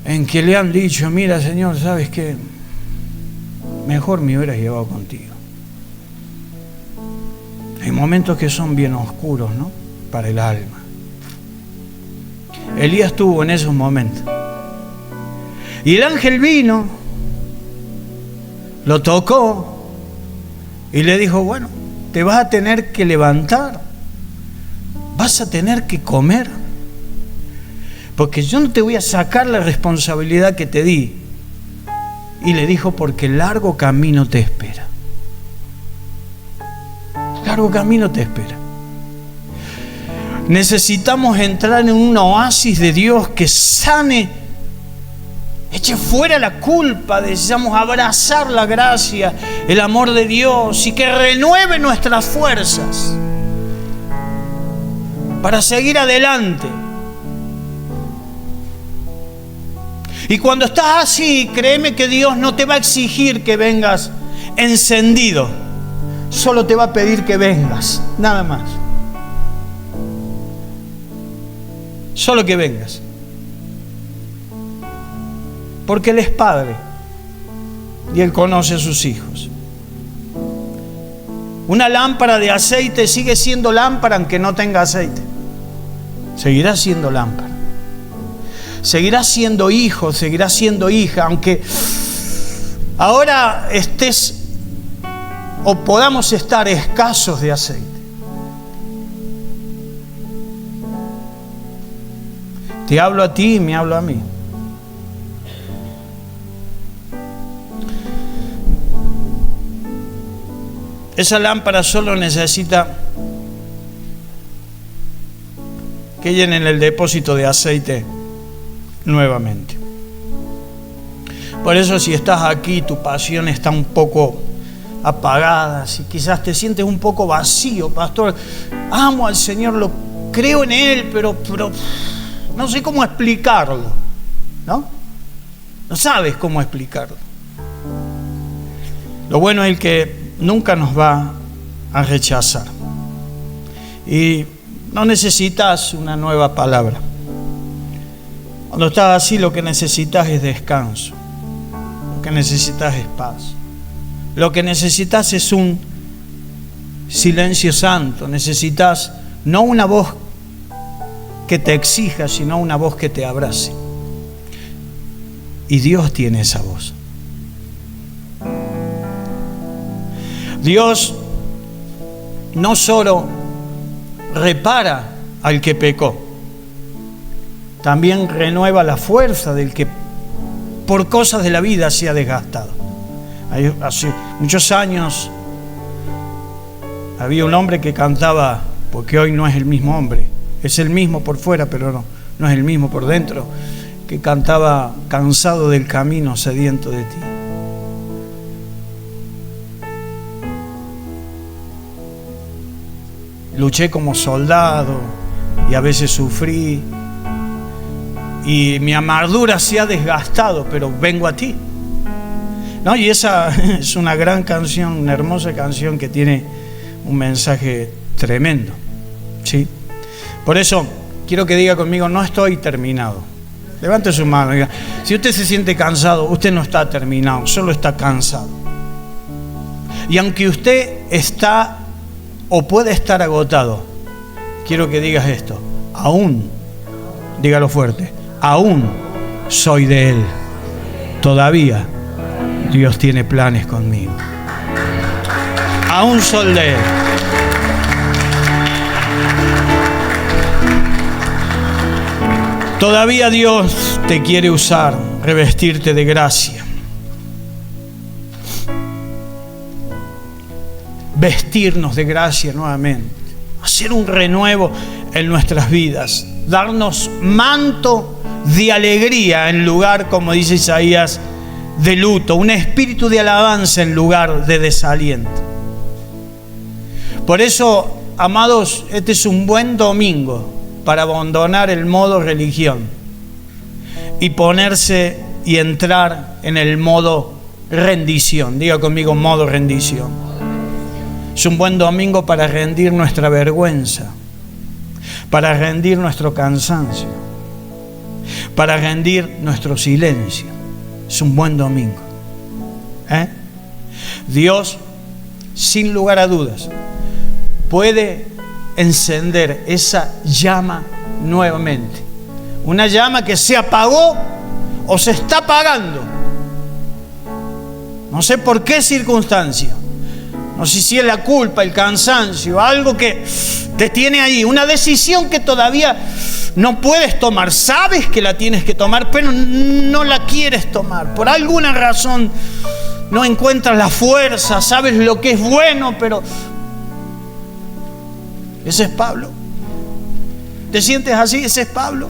en que le han dicho, mira Señor, ¿sabes qué? Mejor me hubieras llevado contigo. Hay momentos que son bien oscuros, ¿no? Para el alma. Elías estuvo en esos momentos. Y el ángel vino, lo tocó y le dijo, bueno, te vas a tener que levantar, vas a tener que comer, porque yo no te voy a sacar la responsabilidad que te di. Y le dijo, porque largo camino te espera. Largo camino te espera. Necesitamos entrar en un oasis de Dios que sane, eche fuera la culpa, necesitamos abrazar la gracia, el amor de Dios y que renueve nuestras fuerzas para seguir adelante. Y cuando estás así, créeme que Dios no te va a exigir que vengas encendido. Solo te va a pedir que vengas, nada más. Solo que vengas. Porque Él es Padre y Él conoce a sus hijos. Una lámpara de aceite sigue siendo lámpara aunque no tenga aceite. Seguirá siendo lámpara. Seguirás siendo hijo, seguirás siendo hija, aunque ahora estés o podamos estar escasos de aceite. Te hablo a ti y me hablo a mí. Esa lámpara solo necesita que llenen el depósito de aceite nuevamente. Por eso, si estás aquí, tu pasión está un poco apagada, si quizás te sientes un poco vacío, pastor, amo al Señor, lo creo en Él, pero no sé cómo explicarlo, ¿no? No sabes cómo explicarlo. Lo bueno es que nunca nos va a rechazar. Y no necesitas una nueva palabra. Cuando estás así, lo que necesitas es descanso. Lo que necesitas es paz. Lo que necesitas es un silencio santo. Necesitas no una voz que te exija, sino una voz que te abrace. Y Dios tiene esa voz. Dios no solo repara al que pecó, también renueva la fuerza del que por cosas de la vida se ha desgastado. Hace muchos años había un hombre que cantaba, porque hoy no es el mismo hombre, es el mismo por fuera, pero no es el mismo por dentro, que cantaba: cansado del camino, sediento de ti. Luché como soldado y a veces sufrí y mi amargura se ha desgastado, pero vengo a ti, ¿no? Y esa es una gran canción, una hermosa canción que tiene un mensaje tremendo, ¿sí? Por eso quiero que diga conmigo: no estoy terminado. Levante su mano y diga: si usted se siente cansado, usted no está terminado, solo está cansado. Y aunque usted está o puede estar agotado, quiero que digas esto: aún, dígalo fuerte, aún soy de Él. Todavía Dios tiene planes conmigo. Aún soy de Él. Todavía Dios te quiere usar, revestirte de gracia. Vestirnos de gracia nuevamente, hacer un renuevo en nuestras vidas, darnos manto de alegría en lugar, como dice Isaías, de luto, un espíritu de alabanza en lugar de desaliento. Por eso, amados, este es un buen domingo para abandonar el modo religión y ponerse y entrar en el modo rendición. Diga conmigo: modo rendición. Es un buen domingo para rendir nuestra vergüenza, para rendir nuestro cansancio, para rendir nuestro silencio. Es un buen domingo. Dios, sin lugar a dudas, puede encender esa llama nuevamente. Una llama que se apagó o se está apagando. No sé por qué circunstancia. No sé si es la culpa, el cansancio, algo que te tiene ahí, una decisión que todavía no puedes tomar. Sabes que la tienes que tomar, pero no la quieres tomar. Por alguna razón no encuentras la fuerza, sabes lo que es bueno, pero ese es Pablo. ¿Te sientes así? Ese es Pablo.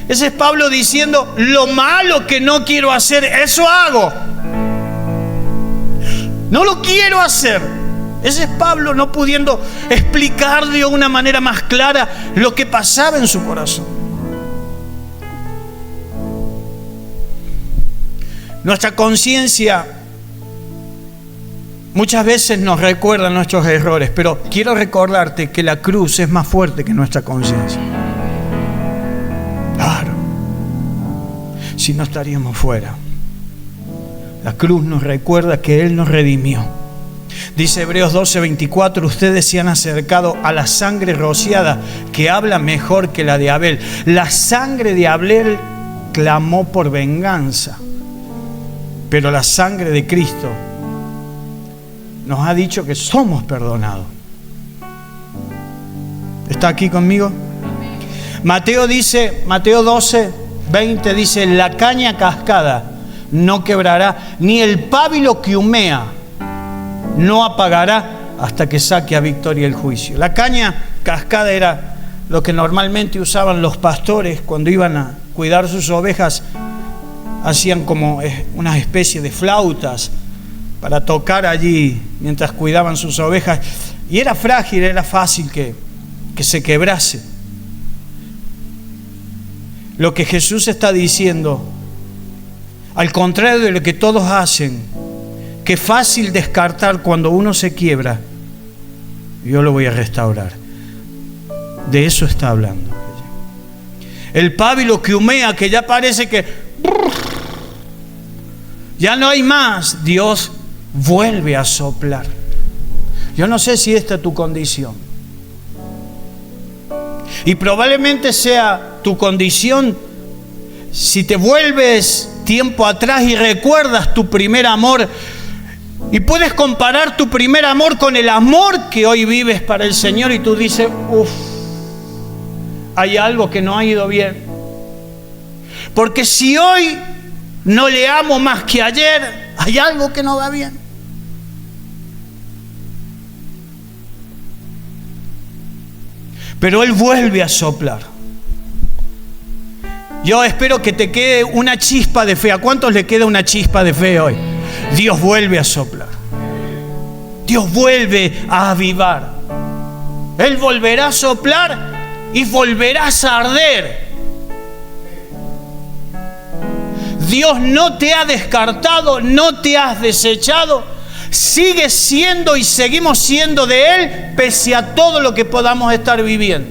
Ese es Pablo diciendo: lo malo que no quiero hacer, eso hago. No lo quiero hacer. Ese es Pablo, no pudiendo explicar de una manera más clara lo que pasaba en su corazón. Nuestra conciencia muchas veces nos recuerda nuestros errores, pero quiero recordarte que la cruz es más fuerte que nuestra conciencia. Claro. Si no, estaríamos fuera. La cruz nos recuerda que Él nos redimió. Dice Hebreos 12:24, ustedes se han acercado a la sangre rociada que habla mejor que la de Abel. La sangre de Abel clamó por venganza, pero la sangre de Cristo nos ha dicho que somos perdonados. ¿Está aquí conmigo? Mateo 12:20 dice, la caña cascada no quebrará, ni el pábilo que humea no apagará hasta que saque a victoria el juicio. La caña cascada era lo que normalmente usaban los pastores cuando iban a cuidar sus ovejas. Hacían como una especie de flautas para tocar allí mientras cuidaban sus ovejas. Y era frágil, era fácil que se quebrase. Lo que Jesús está diciendo, al contrario de lo que todos hacen, que es fácil descartar cuando uno se quiebra, yo lo voy a restaurar. De eso está hablando. El pábilo que humea, que ya parece que ya no hay más, Dios vuelve a soplar. Yo no sé si esta es tu condición. Y probablemente sea tu condición si te vuelves tiempo atrás y recuerdas tu primer amor. Y puedes comparar tu primer amor con el amor que hoy vives para el Señor y tú dices, hay algo que no ha ido bien. Porque si hoy no le amo más que ayer, hay algo que no va bien. Pero Él vuelve a soplar. Yo espero que te quede una chispa de fe. ¿A cuántos le queda una chispa de fe hoy? Dios vuelve a soplar. Dios vuelve a avivar. Él volverá a soplar y volverás a arder. Dios no te ha descartado, no te has desechado. Sigues siendo y seguimos siendo de Él pese a todo lo que podamos estar viviendo.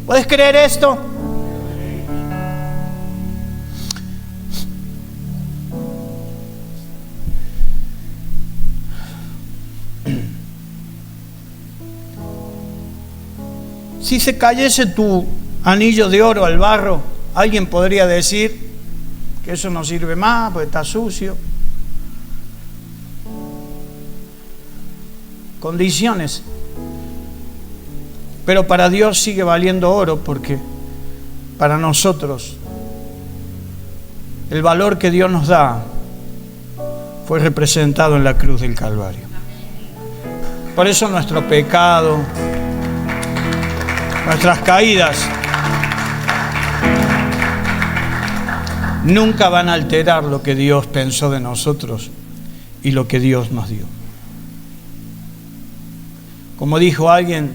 ¿Puedes creer esto? Si se cayese tu anillo de oro al barro, alguien podría decir que eso no sirve más porque está sucio. Condiciones. Pero para Dios sigue valiendo oro, porque para nosotros el valor que Dios nos da fue representado en la cruz del Calvario. Por eso nuestro pecado, nuestras caídas nunca van a alterar lo que Dios pensó de nosotros y lo que Dios nos dio. Como dijo alguien,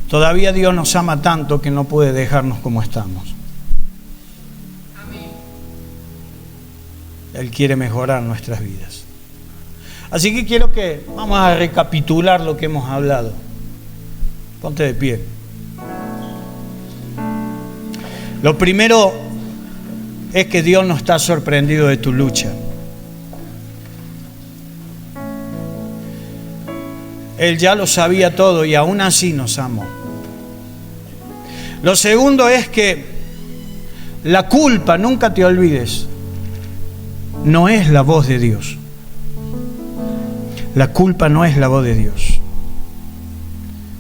todavía Dios nos ama tanto que no puede dejarnos como estamos. Él quiere mejorar nuestras vidas. Así que quiero que vamos a recapitular lo que hemos hablado. Ponte de pie. Lo primero es que Dios no está sorprendido de tu lucha. Él ya lo sabía todo y aún así nos amó. Lo segundo es que la culpa, nunca te olvides, no es la voz de Dios. La culpa no es la voz de Dios.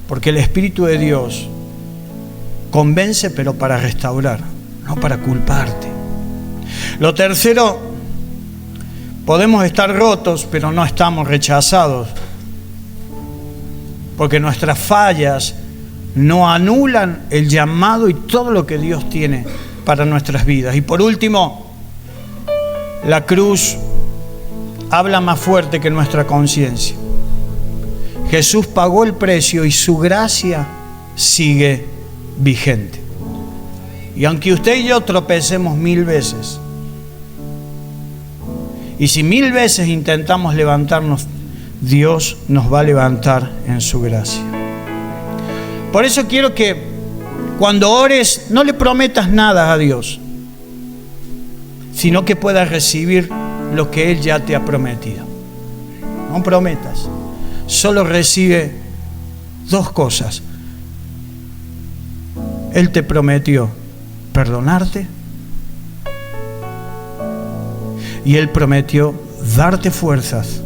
Porque el Espíritu de Dios convence, pero para restaurar, no para culparte. Lo tercero, podemos estar rotos, pero no estamos rechazados. Porque nuestras fallas no anulan el llamado y todo lo que Dios tiene para nuestras vidas. Y por último, la cruz habla más fuerte que nuestra conciencia. Jesús pagó el precio y su gracia sigue vigente. Y aunque usted y yo tropecemos 1000 veces, Y si 1000 veces intentamos levantarnos, Dios nos va a levantar en su gracia. Por eso quiero que cuando ores no le prometas nada a Dios, sino que puedas recibir lo que Él ya te ha prometido. No prometas, solo recibe 2 cosas. Él te prometió perdonarte y Él prometió darte fuerzas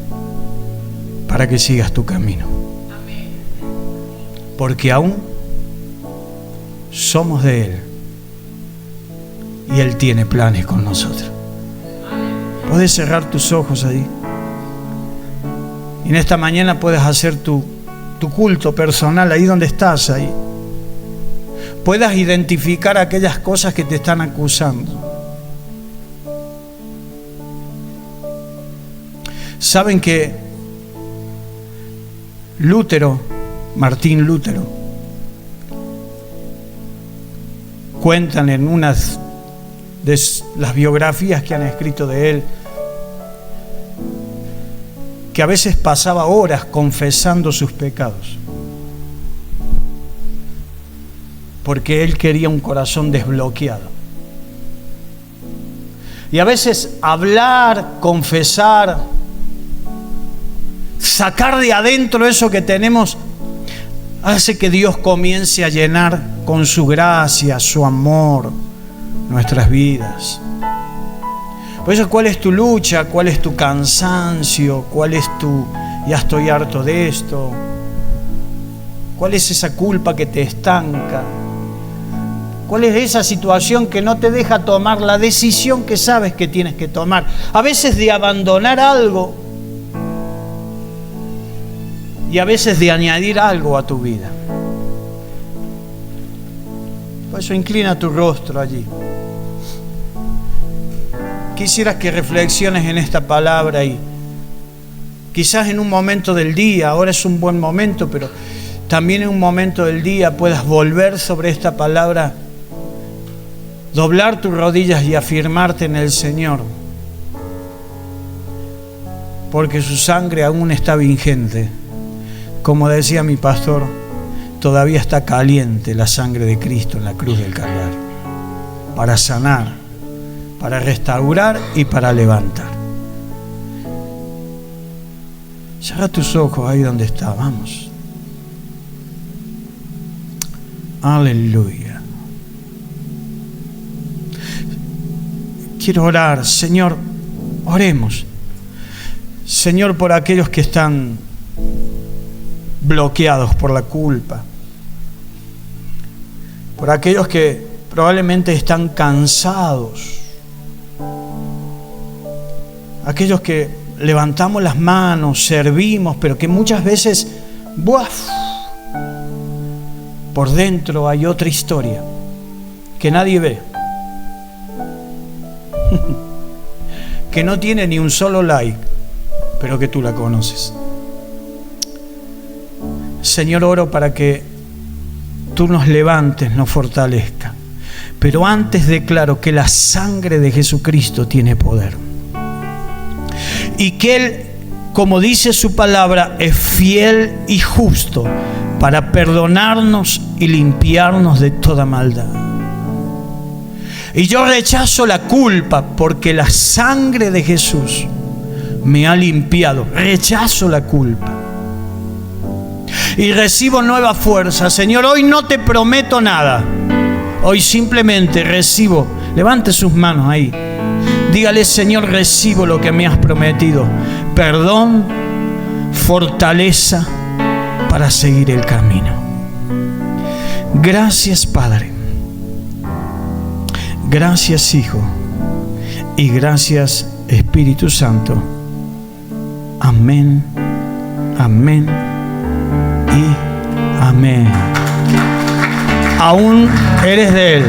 para que sigas tu camino. Porque aún somos de Él y Él tiene planes con nosotros. Puedes cerrar tus ojos ahí y en esta mañana puedes hacer tu culto personal ahí donde estás, ahí. Puedas identificar aquellas cosas que te están acusando. Saben que Martín Lutero, cuentan en unas de las biografías que han escrito de él, que a veces pasaba horas confesando sus pecados, porque él quería un corazón desbloqueado. Y a veces hablar, confesar, sacar de adentro eso que tenemos, hace que Dios comience a llenar con su gracia, su amor, nuestras vidas. Por eso, ¿cuál es tu lucha? ¿Cuál es tu cansancio? ¿Cuál es tu ya estoy harto de esto? ¿Cuál es esa culpa que te estanca? ¿Cuál es esa situación que no te deja tomar la decisión que sabes que tienes que tomar? A veces de abandonar algo y a veces de añadir algo a tu vida. Por eso inclina tu rostro allí. Quisiera que reflexiones en esta palabra y quizás en un momento del día, ahora es un buen momento, pero también en un momento del día puedas volver sobre esta palabra, doblar tus rodillas y afirmarte en el Señor, porque su sangre aún está vigente. Como decía mi pastor, todavía está caliente la sangre de Cristo en la cruz del Calvario, para sanar, para restaurar y para levantar. Cierra tus ojos ahí donde está, vamos. Aleluya. Quiero orar, Señor, oremos. Señor, por aquellos que están bloqueados por la culpa, por aquellos que probablemente están cansados, aquellos que levantamos las manos, servimos, pero que muchas veces por dentro hay otra historia que nadie ve, que no tiene ni un solo like, pero que tú la conoces. Señor, oro para que tú nos levantes, nos fortalezcas, pero antes declaro que la sangre de Jesucristo tiene poder y que Él, como dice su palabra, es fiel y justo para perdonarnos y limpiarnos de toda maldad. Y yo rechazo la culpa porque la sangre de Jesús me ha limpiado. Rechazo la culpa y recibo nueva fuerza. Señor, hoy no te prometo nada. Hoy simplemente recibo. Levante sus manos ahí. Dígale: Señor, recibo lo que me has prometido. Perdón, fortaleza para seguir el camino. Gracias, Padre. Gracias, Hijo. Y gracias, Espíritu Santo. Amén, amén y amén. Aún eres de Él.